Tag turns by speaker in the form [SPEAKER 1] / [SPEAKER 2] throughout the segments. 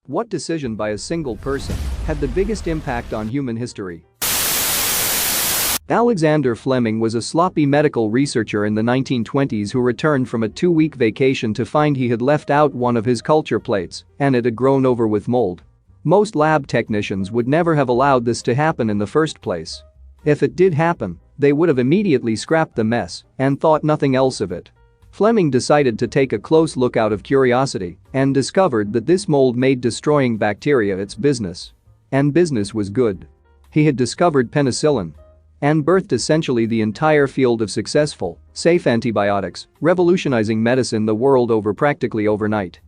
[SPEAKER 1] What decision by a single person had the biggest impact on human history? Alexander Fleming was a sloppy medical researcher in the 1920s who returned from a 2-week vacation to find he had left out one of his culture plates and it had grown over with mold. Most lab technicians would never have allowed this to happen in the first place. If it did happen, they would have immediately scrapped the mess and thought nothing else of it. Fleming decided to take a close look out of curiosity and discovered that this mold made destroying bacteria its business. And business was good. He had discovered penicillin and birthed essentially the entire field of successful, safe antibiotics, revolutionizing medicine the world over practically overnight.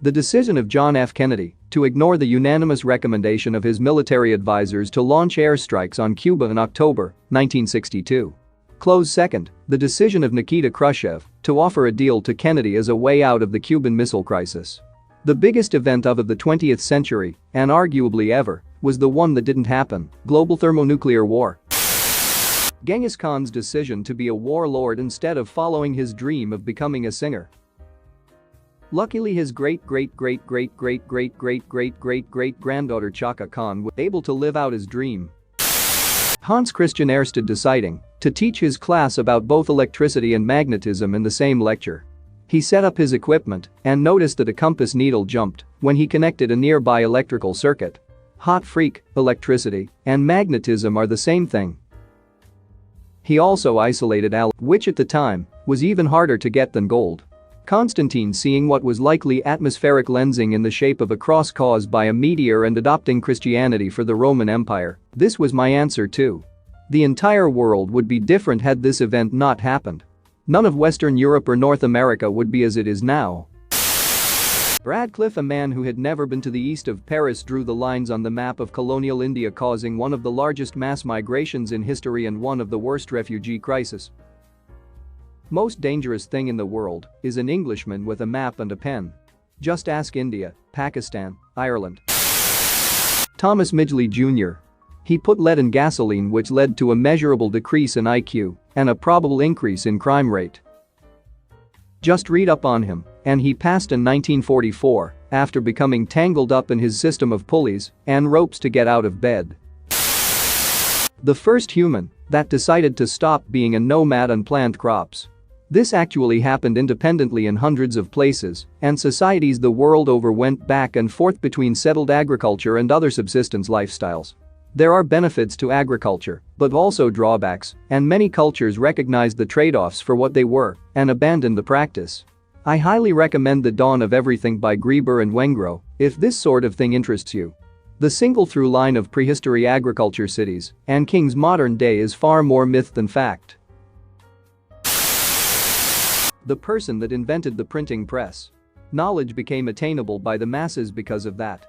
[SPEAKER 1] The decision of John F. Kennedy to ignore the unanimous recommendation of his military advisors to launch airstrikes on Cuba in October 1962. Close second, the decision of Nikita Khrushchev to offer a deal to Kennedy as a way out of the Cuban Missile Crisis. The biggest event of the 20th century, and arguably ever, was the one that didn't happen: global thermonuclear war. Genghis Khan's decision to be a warlord instead of following his dream of becoming a singer. Luckily his great-great-great-great-great-great-great-great-great-granddaughter Chaka Khan was able to live out his dream. Hans Christian Ørsted deciding to teach his class about both electricity and magnetism in the same lecture. He set up his equipment and noticed that a compass needle jumped when he connected a nearby electrical circuit. Hot freak, electricity and magnetism are the same thing. He also isolated alum, which at the time was even harder to get than gold. Constantine, seeing what was likely atmospheric lensing in the shape of a cross caused by a meteor and adopting Christianity for the Roman Empire. This was my answer too. The entire world would be different had this event not happened. None of Western Europe or North America would be as it is now. Radcliffe, a man who had never been to the east of Paris, drew the lines on the map of colonial India, causing one of the largest mass migrations in history and one of the worst refugee crises. Most dangerous thing in the world is an Englishman with a map and a pen. Just ask India, Pakistan, Ireland. Thomas Midgley Jr. He put lead in gasoline, which led to a measurable decrease in IQ and a probable increase in crime rate. Just read up on him, and he passed in 1944 after becoming tangled up in his system of pulleys and ropes to get out of bed. The first human that decided to stop being a nomad and plant crops. This actually happened independently in hundreds of places, and societies the world over went back and forth between settled agriculture and other subsistence lifestyles. There are benefits to agriculture, but also drawbacks, and many cultures recognized the trade-offs for what they were and abandoned the practice. I highly recommend The Dawn of Everything by Grieber and Wengrow if this sort of thing interests you. The single through line of prehistory agriculture cities and kings modern day is far more myth than fact. The person that invented the printing press. Knowledge became attainable by the masses because of that.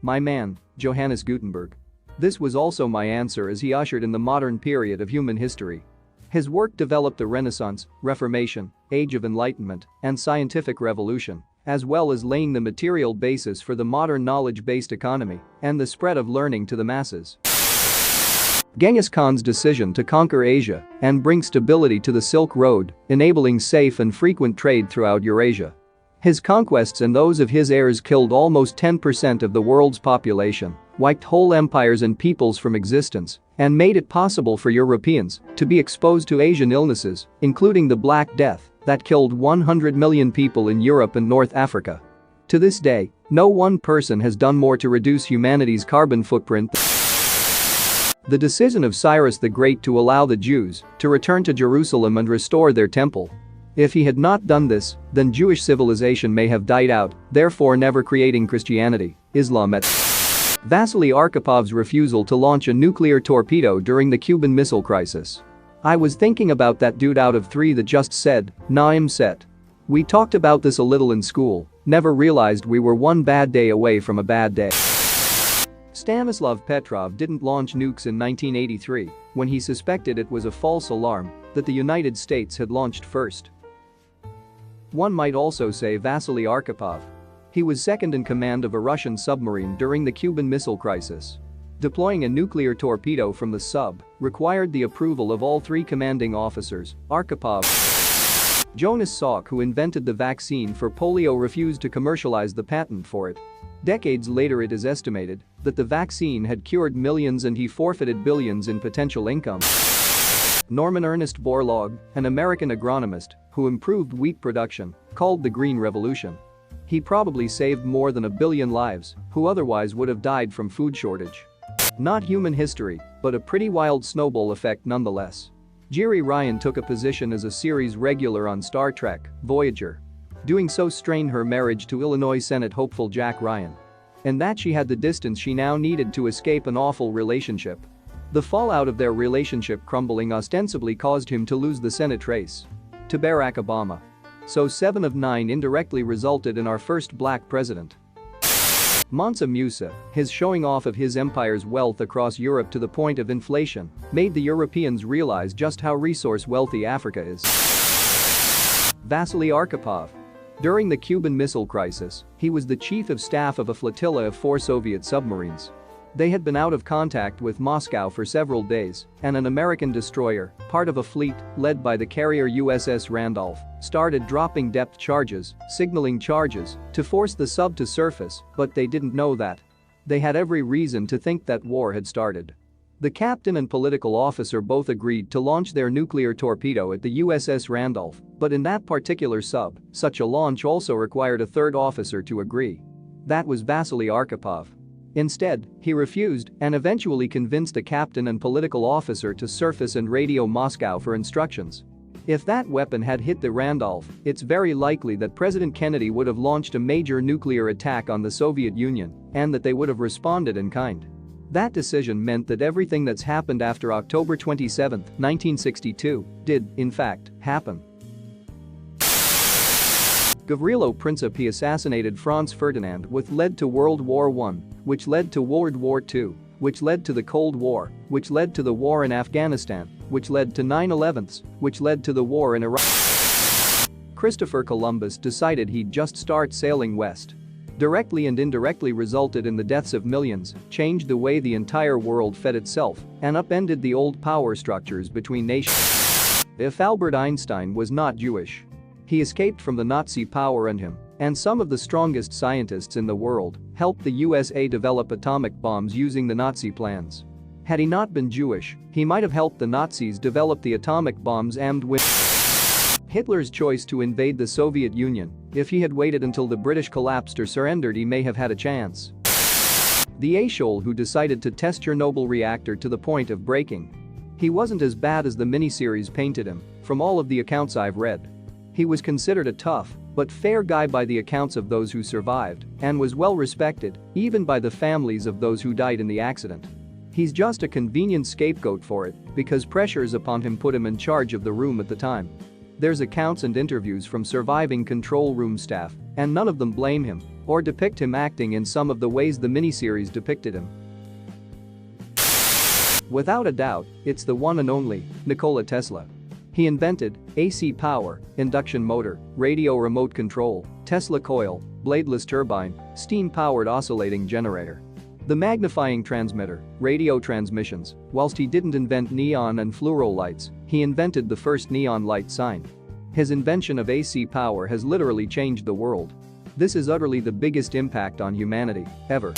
[SPEAKER 1] My man, Johannes Gutenberg. This was also my answer as he ushered in the modern period of human history. His work developed the Renaissance, Reformation, Age of Enlightenment, and Scientific Revolution, as well as laying the material basis for the modern knowledge-based economy and the spread of learning to the masses. Genghis Khan's decision to conquer Asia and bring stability to the Silk Road, enabling safe and frequent trade throughout Eurasia. His conquests and those of his heirs killed almost 10% of the world's population, wiped whole empires and peoples from existence, and made it possible for Europeans to be exposed to Asian illnesses, including the Black Death, that killed 100 million people in Europe and North Africa. To this day, no one person has done more to reduce humanity's carbon footprint. The decision of Cyrus the Great to allow the Jews to return to Jerusalem and restore their temple. If he had not done this, then Jewish civilization may have died out, therefore never creating Christianity, Islam etc. Vasily Arkhipov's refusal to launch a nuclear torpedo during the Cuban Missile Crisis. I was thinking about that dude out of 3 that just said, "Nah, I'm set." We talked about this a little in school, never realized we were one bad day away from a bad day. Stanislav Petrov didn't launch nukes in 1983 when he suspected it was a false alarm that the United States had launched first. One might also say Vasily Arkhipov. He was second in command of a Russian submarine during the Cuban Missile Crisis. Deploying a nuclear torpedo from the sub required the approval of all 3 commanding officers, Arkhipov. Jonas Salk, who invented the vaccine for polio, refused to commercialize the patent for it. Decades later, it is estimated that the vaccine had cured millions and he forfeited billions in potential income. Norman Ernest Borlaug, an American agronomist who improved wheat production, called the Green Revolution. He probably saved more than 1 billion lives who otherwise would have died from food shortage. Not human history, but a pretty wild snowball effect nonetheless. Jeri Ryan took a position as a series regular on Star Trek, Voyager. Doing so strained her marriage to Illinois Senate hopeful Jack Ryan. And that she had the distance she now needed to escape an awful relationship. The fallout of their relationship crumbling ostensibly caused him to lose the Senate race to Barack Obama. So 7 of 9 indirectly resulted in our first black president. Mansa Musa, his showing off of his empire's wealth across Europe to the point of inflation, made the Europeans realize just how resource-wealthy Africa is. Vasily Arkhipov. During the Cuban Missile Crisis, he was the chief of staff of a flotilla of 4 Soviet submarines. They had been out of contact with Moscow for several days, and an American destroyer, part of a fleet led by the carrier USS Randolph, started dropping depth charges, signaling charges, to force the sub to surface, but they didn't know that. They had every reason to think that war had started. The captain and political officer both agreed to launch their nuclear torpedo at the USS Randolph, but in that particular sub, such a launch also required a third officer to agree. That was Vasily Arkhipov. Instead, he refused and eventually convinced a captain and political officer to surface and radio Moscow for instructions. If that weapon had hit the Randolph, it's very likely that President Kennedy would have launched a major nuclear attack on the Soviet Union and that they would have responded in kind. That decision meant that everything that's happened after October 27, 1962, did, in fact, happen. Gavrilo Principi assassinated Franz Ferdinand, which led to World War I, which led to World War II, which led to the Cold War, which led to the war in Afghanistan, which led to 9/11s, which led to the war in Iraq. Christopher Columbus decided he'd just start sailing west. Directly and indirectly resulted in the deaths of millions, changed the way the entire world fed itself, and upended the old power structures between nations. If Albert Einstein was not Jewish, he escaped from the Nazi power, and him and some of the strongest scientists in the world helped the USA develop atomic bombs using the Nazi plans. Had he not been Jewish, he might have helped the Nazis develop the atomic bombs and win. Hitler's choice to invade the Soviet Union. If he had waited until the British collapsed or surrendered, he may have had a chance. The a-hole who decided to test Chernobyl reactor to the point of breaking. He wasn't as bad as the miniseries painted him, from all of the accounts I've read. He was considered a tough but fair guy by the accounts of those who survived and was well respected, even by the families of those who died in the accident. He's just a convenient scapegoat for it because pressures upon him put him in charge of the room at the time. There's accounts and interviews from surviving control room staff, and none of them blame him or depict him acting in some of the ways the miniseries depicted him. Without a doubt, it's the one and only Nikola Tesla. He invented AC power, induction motor, radio remote control, Tesla coil, bladeless turbine, steam-powered oscillating generator. The magnifying transmitter, radio transmissions. Whilst he didn't invent neon and fluoro lights, he invented the first neon light sign. His invention of AC power has literally changed the world. This is utterly the biggest impact on humanity ever.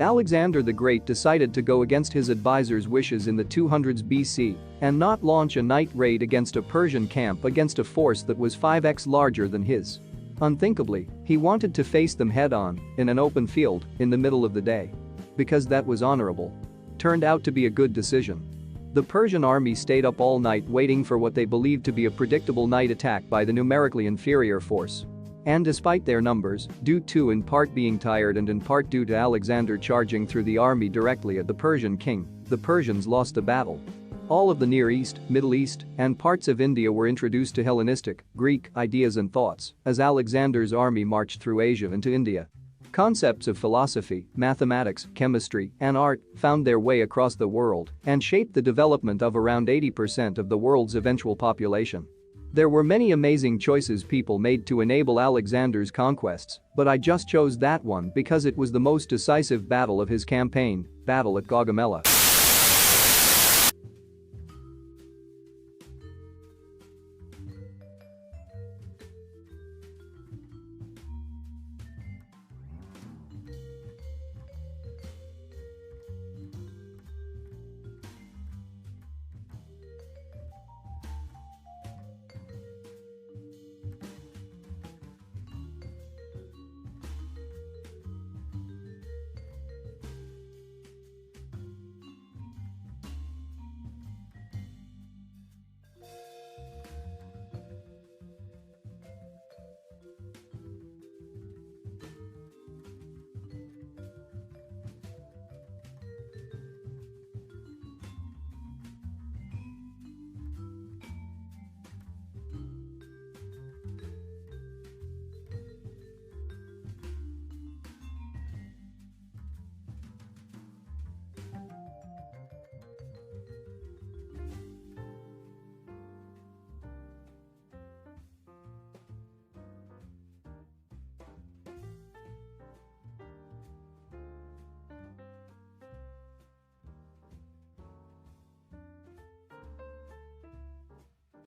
[SPEAKER 1] Alexander the Great decided to go against his advisors' wishes in the 200s BC and not launch a night raid against a Persian camp against a force that was 5x larger than his. Unthinkably, he wanted to face them head-on, in an open field, in the middle of the day. Because that was honorable. Turned out to be a good decision. The Persian army stayed up all night waiting for what they believed to be a predictable night attack by the numerically inferior force. And despite their numbers, due to in part being tired and in part due to Alexander charging through the army directly at the Persian king, the Persians lost the battle. All of the Near East, Middle East, and parts of India were introduced to Hellenistic, Greek ideas and thoughts as Alexander's army marched through Asia into India. Concepts of philosophy, mathematics, chemistry, and art found their way across the world and shaped the development of around 80% of the world's eventual population. There were many amazing choices people made to enable Alexander's conquests, but I just chose that one because it was the most decisive battle of his campaign, Battle at Gaugamela.